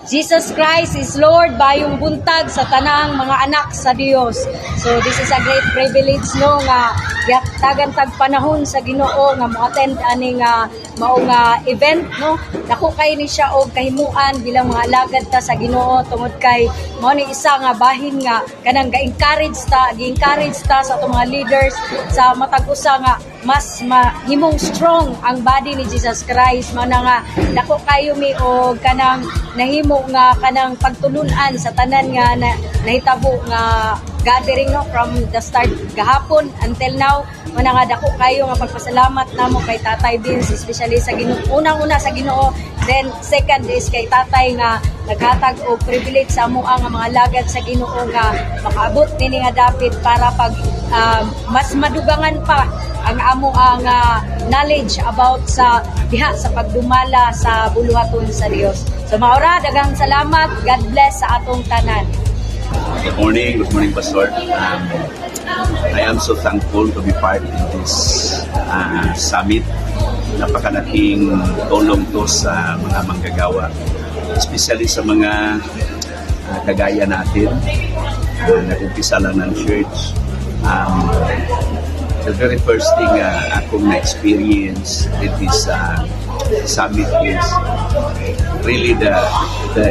Jesus Christ is Lord bayong buntag sa tanang mga anak sa Dios. So this is a great privilege no nga tagan tag panahon sa Ginoo nga mo-attend ani nga mao nga event no. Dako kay ni siya og kahimuan bilang mga alagad ta sa Ginoo tungod kay mao ni isa nga bahin nga kanang ga-encourage ta sa atong mga leaders sa matag usa nga mas mahimong strong ang body ni Jesus Christ. Mao na nga dako kayo mi og kanang nahimo nga kanang pagtulunan sa tanan nga nahitabo nga gathering no from the start gahapon until now. Mao na nga dako kayo nga pagpasalamat namo kay Tatay Vince, especially sa Ginoo. Unang-una sa Ginoo, then second is kay Tatay nga naghatag og privilege sa amo nga mga lagad sa Ginoo nga makaabot nini nga dapit para pag mas madugangan pa ang amo ang knowledge about sa diha sa pagdumala sa buluhaton sa Dios. So maura daghang salamat. God bless sa atong tanan. Good morning, Pastor. I am so thankful to be part in this summit. Napakalaking tulong to sa mga manggagawa, especially sa mga kagaya natin, nag-umpisa lang ng church. The very first thing akong na-experience with this summit is really the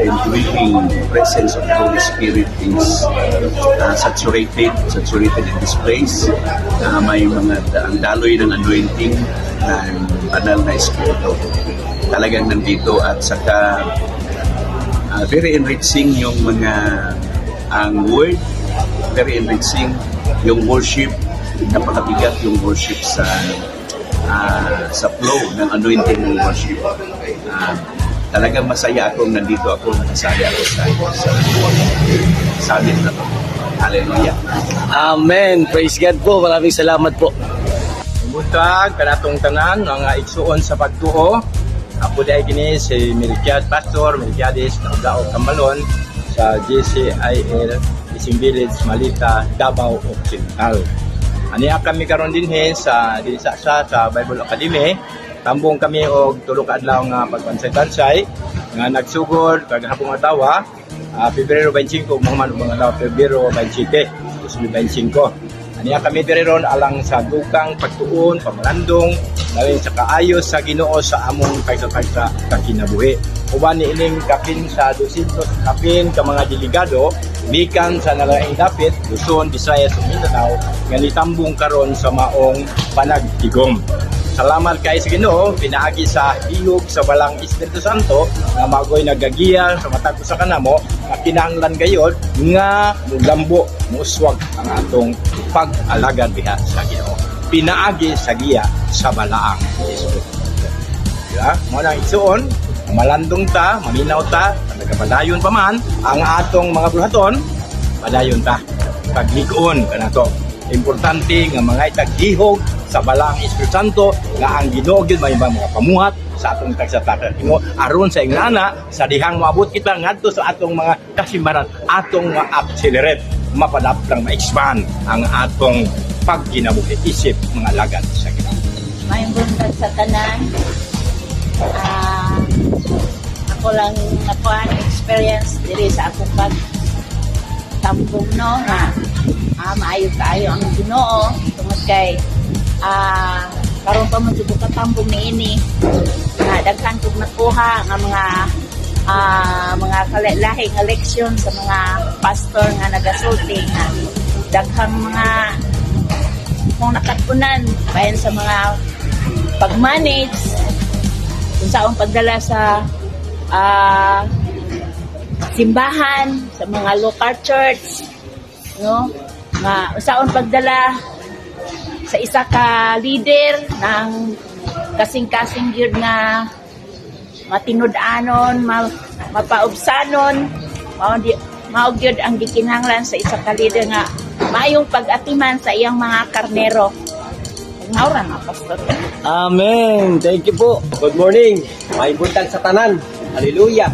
indwelling presence of the Holy Spirit is saturated in this place. May mga ang daloy ng anointing ng banal na Espiritu talagang nandito, at saka very enriching yung mga ang word, very enriching yung worship. Napakabigat yung worship sa flow ng anointing ng worship. Talagang masaya akong nandito ako, nakasaya ako sa summit na to. Hallelujah. Amen. Praise God po. Maraming salamat po. Buntag kanatong tanan mga igsuon sa pagtuo. Ako dai kini si Pastor Melquiades ng Daog Kamalon sa GCIL Ising Village, Malita, Davao Occidental. Aniya kami karon dinhi sa Bible Academy. Tambong kami og tulo ka adlaw nga pagbansay-bansay nga nagsugod kagahapon nga tawa Pebrero 25 mga adlaw Pebrero 27 2025. Aniya kami diri ron alang sa dukang pagtuon, pamalandong dalin sa kaayos sa Ginoo sa among kaysa kinabuhi. Uban ni ining kapin sa 200 kapin ka mga delegado bikan sa nalaing dapit Luzon, Visayas ug Mindanao nga nitambong karon sa maong panagtigom. Salamat kay sa Ginoo pinaagi sa ihog sa balang Espiritu Santo nga magoy nagagiya sa matag usa kanamo nga kinahanglan gayod nga mugambo muswag ang atong pag-alagad diha sa Ginoo. Pinaagi sa giya sa balaang Espiritu. Ya, mo nang igsuon malandong ta, maminaw ta, nagapadayon pa man ang atong mga buluhaton, padayon ta paglig-on kanato. Importante nga mga itaghihog sa balaang Espiritu Santo nga ang Ginoo gyud may mga pamuhat sa atong tagsatakan Ginoo aron sa ingana sa dihang moabot kita ngadto sa atong mga kasimbaran, atong ma-accelerate, mapadaptang ma-expand ang atong pagkinabuhi isip mga lagad sa Ginoo. Mayong buntag sa tanan. Ako lang nakuha experience diri sa akong pagtambong no nga maayo kaayo ang Ginoo tungod kay karon pa man jud ka tambong niini nga daghan kog nakuha nga mga kalahing election sa mga pastor nga nagasulti nga daghang mga kung nakatunan bayan sa mga pag-manage kung saan pagdala sa simbahan, sa mga local church, no? Nga usaon pagdala sa isa ka leader ng kasing-kasing gyud nga matinud-anon, mapaubsanon, mao gyud ang gikinahanglan sa isa ka leader nga mayong pag-atiman sa iyang mga karnero. Ngaura nga, Pastor. Amen. Thank you po. Good morning. May buntag sa tanan. Hallelujah.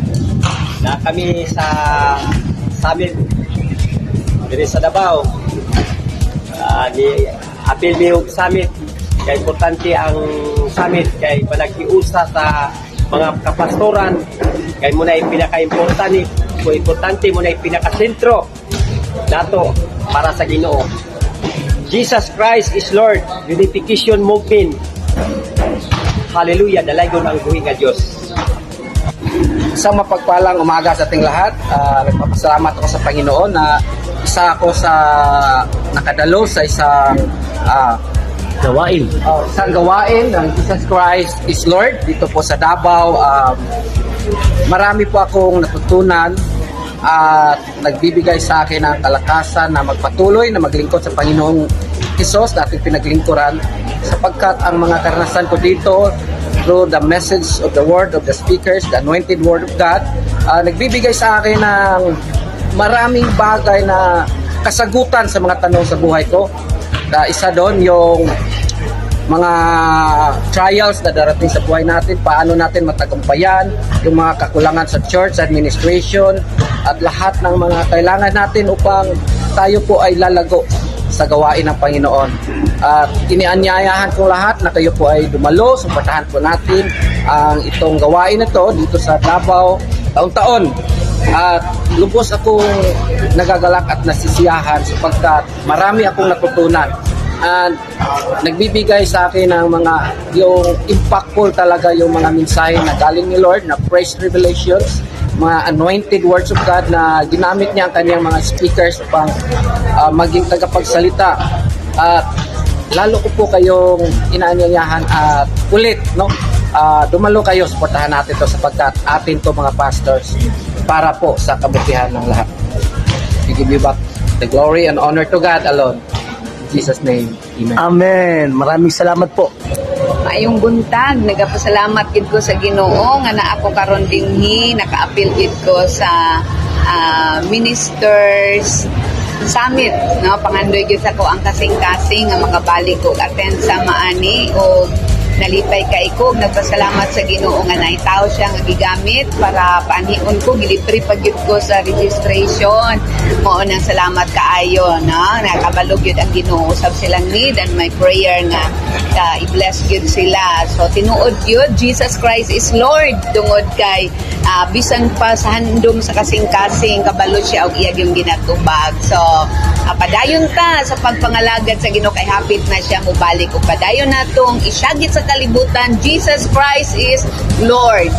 Na kami sa summit diri sa Davao. Apil mi og summit. Kaya importante ang summit kay panaghiusa sa mga kapastoran, kay mo na yung pinaka-importante mo na yung pinaka-sentro nato para sa Ginoo. Jesus Christ is Lord. Unification movement. Hallelujah. Dalaygon ang buhi nga Diyos. Isang mapagpalang umaga sa ating lahat. Nagpapasalamat ako sa Panginoon na isa ako sa nakadalo sa isang Gawain. isang gawain ng Jesus Christ is Lord dito po sa Davao. Marami po akong natutunan at nagbibigay sa akin ng kalakasan na magpatuloy na maglingkod sa Panginoong Hesus na ating pinaglingkuran, sapagkat ang mga karanasan ko dito through the message of the word of the speakers, the anointed word of God, nagbibigay sa akin ng maraming bagay na kasagutan sa mga tanong sa buhay ko. Isa doon yung mga trials na darating sa buhay natin, paano natin matagumpayan, yung mga kakulangan sa church administration, at lahat ng mga kailangan natin upang tayo po ay lalago sa gawain ng Panginoon. At inianyayahan ko lahat na kayo po ay dumalo, suportahan po natin ang itong gawain na to dito sa Davao taon-taon. At lubos akong nagagalak at nasisiyahan sapagkat marami akong natutunan. And nagbibigay sa akin ng yung impactful talaga yung mga mensahe na galing ni Lord, na praise revelations, mga anointed words of God na ginamit niya ang kanyang mga speakers upang maging tagapagsalita. At lalo ko po kayong inaanyayahan at ulit, no? Dumalo kayo, suportahan natin to sapagkat atin to mga pastors para po sa kabutihan ng lahat. We give you back the glory and honor to God alone. In Jesus' name, Amen. Amen. Maraming salamat po. Maayong buntag, nagapasalamat gid ko sa Ginoo nga naa ako karon dinhi, naka-appeal gid ko sa ministers summit, no, pangandoy gyud sa ko ang kasing-kasing nga makabalik ko attend sa maani o nalipay kay ko. Nagpasalamat sa Ginoo nga naitaw siya nga gigamit para paanhion ko, gilibre pa gyud ko sa registration. Mao nang salamat kaayo, no, nakabalog gyud ang Ginoo usab silang need, and my prayer nga i-bless gyud sila. So tinuod gyud Jesus Christ is Lord, tungod kay bisan pa sa handom sa kasing-kasing kabalo siya og iyang yung ginatubag. So padayon ta sa pagpangalagad sa Ginoo kay hapit na siya mubalik, ug padayon natong isyagit sa kalibutan, Jesus Christ is Lord.